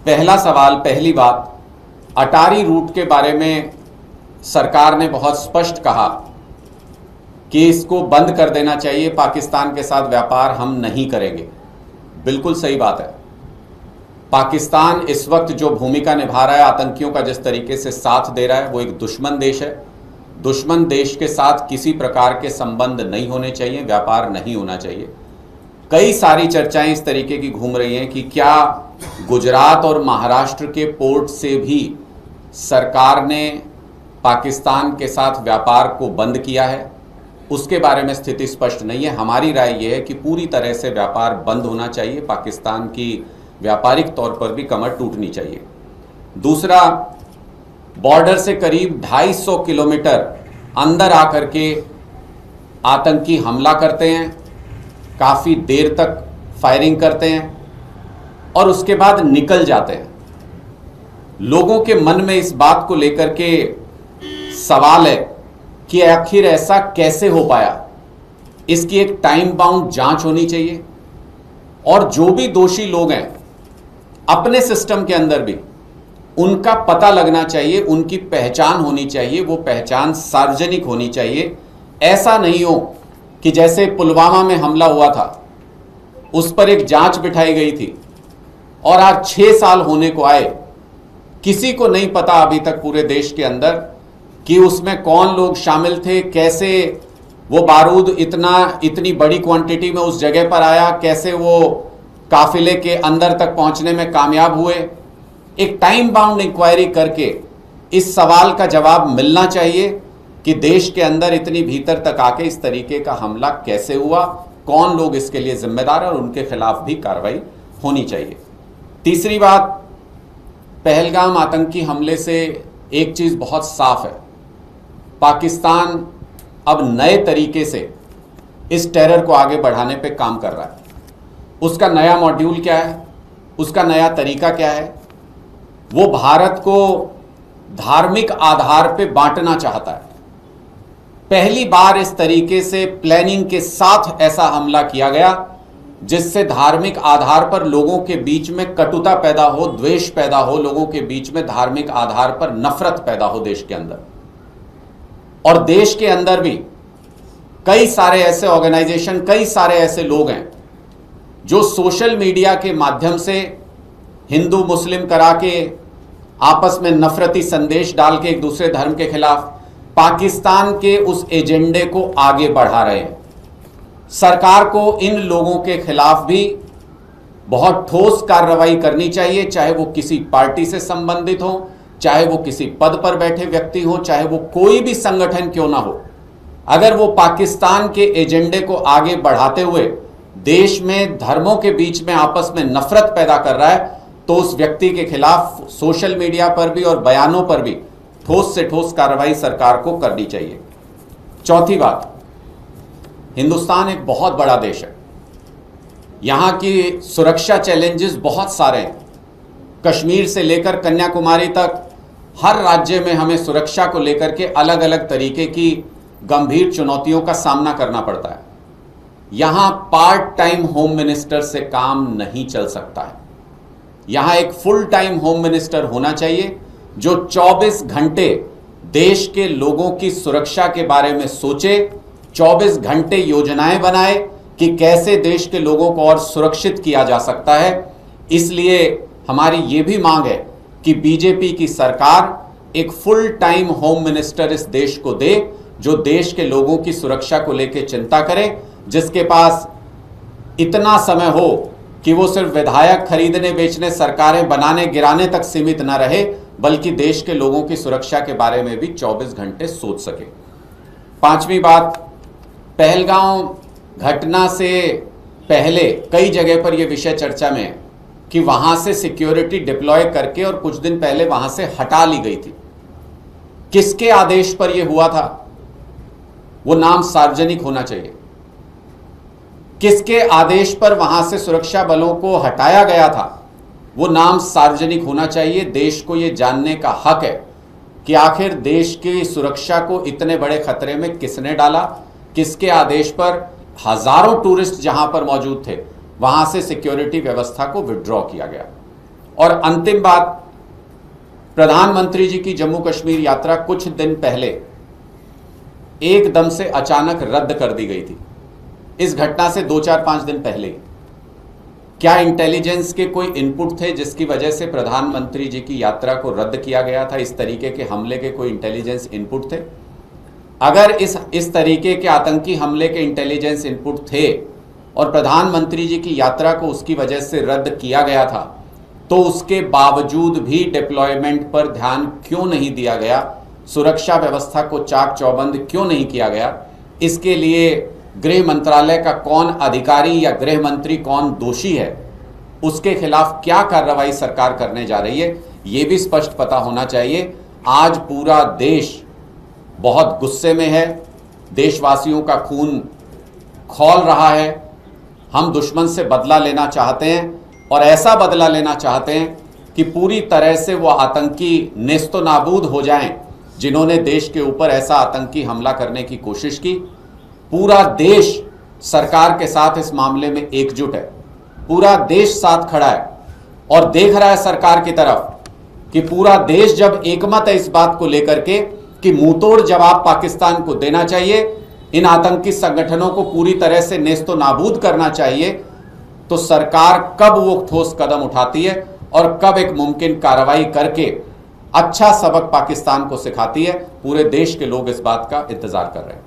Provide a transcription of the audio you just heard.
पहला सवाल, पहली बात, अटारी रूट के बारे में सरकार ने बहुत स्पष्ट कहा कि इसको बंद कर देना चाहिए, पाकिस्तान के साथ व्यापार हम नहीं करेंगे। बिल्कुल सही बात है। पाकिस्तान इस वक्त जो भूमिका निभा रहा है, आतंकियों का जिस तरीके से साथ दे रहा है, वो एक दुश्मन देश है। दुश्मन देश के साथ किसी प्रकार के संबंध नहीं होने चाहिए, व्यापार नहीं होना चाहिए। कई सारी चर्चाएं इस तरीके की घूम रही हैं कि क्या गुजरात और महाराष्ट्र के पोर्ट से भी सरकार ने पाकिस्तान के साथ व्यापार को बंद किया है। उसके बारे में स्थिति स्पष्ट नहीं है। हमारी राय यह है कि पूरी तरह से व्यापार बंद होना चाहिए, पाकिस्तान की व्यापारिक तौर पर भी कमर टूटनी चाहिए। दूसरा, बॉर्डर से करीब 250 किलोमीटर अंदर आकर के आतंकी हमला करते हैं, काफ़ी देर तक फायरिंग करते हैं और उसके बाद निकल जाते हैं। लोगों के मन में इस बात को लेकर के सवाल है कि आखिर ऐसा कैसे हो पाया। इसकी एक टाइम बाउंड जांच होनी चाहिए और जो भी दोषी लोग हैं अपने सिस्टम के अंदर भी उनका पता लगना चाहिए, उनकी पहचान होनी चाहिए, वो पहचान सार्वजनिक होनी चाहिए। ऐसा नहीं हो कि जैसे पुलवामा में हमला हुआ था, उस पर एक जांच बिठाई गई थी और आज 6 साल होने को आए, किसी को नहीं पता अभी तक पूरे देश के अंदर कि उसमें कौन लोग शामिल थे, कैसे वो बारूद इतनी बड़ी क्वांटिटी में उस जगह पर आया, कैसे वो काफिले के अंदर तक पहुंचने में कामयाब हुए। एक टाइम बाउंड इंक्वायरी करके इस सवाल का जवाब मिलना चाहिए कि देश के अंदर इतनी भीतर तक आके इस तरीके का हमला कैसे हुआ, कौन लोग इसके लिए जिम्मेदार है और उनके खिलाफ भी कार्रवाई होनी चाहिए। तीसरी बात, पहलगाम आतंकी हमले से एक चीज बहुत साफ है, पाकिस्तान अब नए तरीके से इस टेरर को आगे बढ़ाने पे काम कर रहा है। उसका नया मॉड्यूल क्या है, उसका नया तरीका क्या है? वो भारत को धार्मिक आधार पे बांटना चाहता है। पहली बार इस तरीके से प्लानिंग के साथ ऐसा हमला किया गया जिससे धार्मिक आधार पर लोगों के बीच में कटुता पैदा हो, द्वेष पैदा हो, लोगों के बीच में धार्मिक आधार पर नफरत पैदा हो देश के अंदर। और देश के अंदर भी कई सारे ऐसे ऑर्गेनाइजेशन, कई सारे ऐसे लोग हैं जो सोशल मीडिया के माध्यम से हिंदू मुस्लिम करा के आपस में नफरती संदेश डाल के एक दूसरे धर्म के खिलाफ पाकिस्तान के उस एजेंडे को आगे बढ़ा रहे हैं। सरकार को इन लोगों के खिलाफ भी बहुत ठोस कार्रवाई करनी चाहिए, चाहे वो किसी पार्टी से संबंधित हो, चाहे वो किसी पद पर बैठे व्यक्ति हो, चाहे वो कोई भी संगठन क्यों ना हो। अगर वो पाकिस्तान के एजेंडे को आगे बढ़ाते हुए देश में धर्मों के बीच में आपस में नफरत पैदा कर रहा है तो उस व्यक्ति के खिलाफ सोशल मीडिया पर भी और बयानों पर भी ठोस से ठोस कार्रवाई सरकार को करनी चाहिए। चौथी बात, हिंदुस्तान एक बहुत बड़ा देश है, यहाँ की सुरक्षा चैलेंजेस बहुत सारे हैं। कश्मीर से लेकर कन्याकुमारी तक हर राज्य में हमें सुरक्षा को लेकर के अलग अलग तरीके की गंभीर चुनौतियों का सामना करना पड़ता है। यहाँ पार्ट टाइम होम मिनिस्टर से काम नहीं चल सकता है। यहाँ एक फुल टाइम होम मिनिस्टर होना चाहिए जो 24 घंटे देश के लोगों की सुरक्षा के बारे में सोचे, 24 घंटे योजनाएं बनाए कि कैसे देश के लोगों को और सुरक्षित किया जा सकता है। इसलिए हमारी ये भी मांग है कि बीजेपी की सरकार एक फुल टाइम होम मिनिस्टर इस देश को दे जो देश के लोगों की सुरक्षा को लेकर चिंता करे, जिसके पास इतना समय हो कि वो सिर्फ विधायक खरीदने बेचने, सरकारें बनाने गिराने तक सीमित न रहे, बल्कि देश के लोगों की सुरक्षा के बारे में भी 24 घंटे सोच सके। पांचवी बात, पहलगाम घटना से पहले कई जगह पर यह विषय चर्चा में है कि वहां से सिक्योरिटी डिप्लॉय करके और कुछ दिन पहले वहां से हटा ली गई थी। किसके आदेश पर यह हुआ था, वो नाम सार्वजनिक होना चाहिए। किसके आदेश पर वहां से सुरक्षा बलों को हटाया गया था, वो नाम सार्वजनिक होना चाहिए। देश को यह जानने का हक है कि आखिर देश की सुरक्षा को इतने बड़े खतरे में किसने डाला, किसके आदेश पर हजारों टूरिस्ट जहां पर मौजूद थे वहां से सिक्योरिटी व्यवस्था को विड्रॉ किया गया। और अंतिम बात, प्रधानमंत्री जी की जम्मू कश्मीर यात्रा कुछ दिन पहले एकदम से अचानक रद्द कर दी गई थी। इस घटना से 2-4-5 दिन पहले क्या इंटेलिजेंस के कोई इनपुट थे जिसकी वजह से प्रधानमंत्री जी की यात्रा को रद्द किया गया था? इस तरीके के हमले के कोई इंटेलिजेंस इनपुट थे? अगर इस तरीके के आतंकी हमले के इंटेलिजेंस इनपुट थे और प्रधानमंत्री जी की यात्रा को उसकी वजह से रद्द किया गया था, तो उसके बावजूद भी डिप्लॉयमेंट पर ध्यान क्यों नहीं दिया गया? सुरक्षा व्यवस्था को चाक चौबंद क्यों नहीं किया गया? इसके लिए गृह मंत्रालय का कौन अधिकारी या गृह मंत्री कौन दोषी है, उसके खिलाफ क्या कार्रवाई सरकार करने जा रही है, ये भी स्पष्ट पता होना चाहिए। आज पूरा देश बहुत गुस्से में है, देशवासियों का खून खौल रहा है। हम दुश्मन से बदला लेना चाहते हैं और ऐसा बदला लेना चाहते हैं कि पूरी तरह से वो आतंकी नेस्तो नाबूद हो जाएं जिन्होंने देश के ऊपर ऐसा आतंकी हमला करने की कोशिश की। पूरा देश सरकार के साथ इस मामले में एकजुट है, पूरा देश साथ खड़ा है और देख रहा है सरकार की तरफ कि पूरा देश जब एकमत है इस बात को लेकर के कि मुंहतोड़ जवाब पाकिस्तान को देना चाहिए, इन आतंकी संगठनों को पूरी तरह से नेस्तो नाबूद करना चाहिए, तो सरकार कब वो ठोस कदम उठाती है और कब एक मुमकिन कार्रवाई करके अच्छा सबक पाकिस्तान को सिखाती है, पूरे देश के लोग इस बात का इंतजार कर रहे हैं।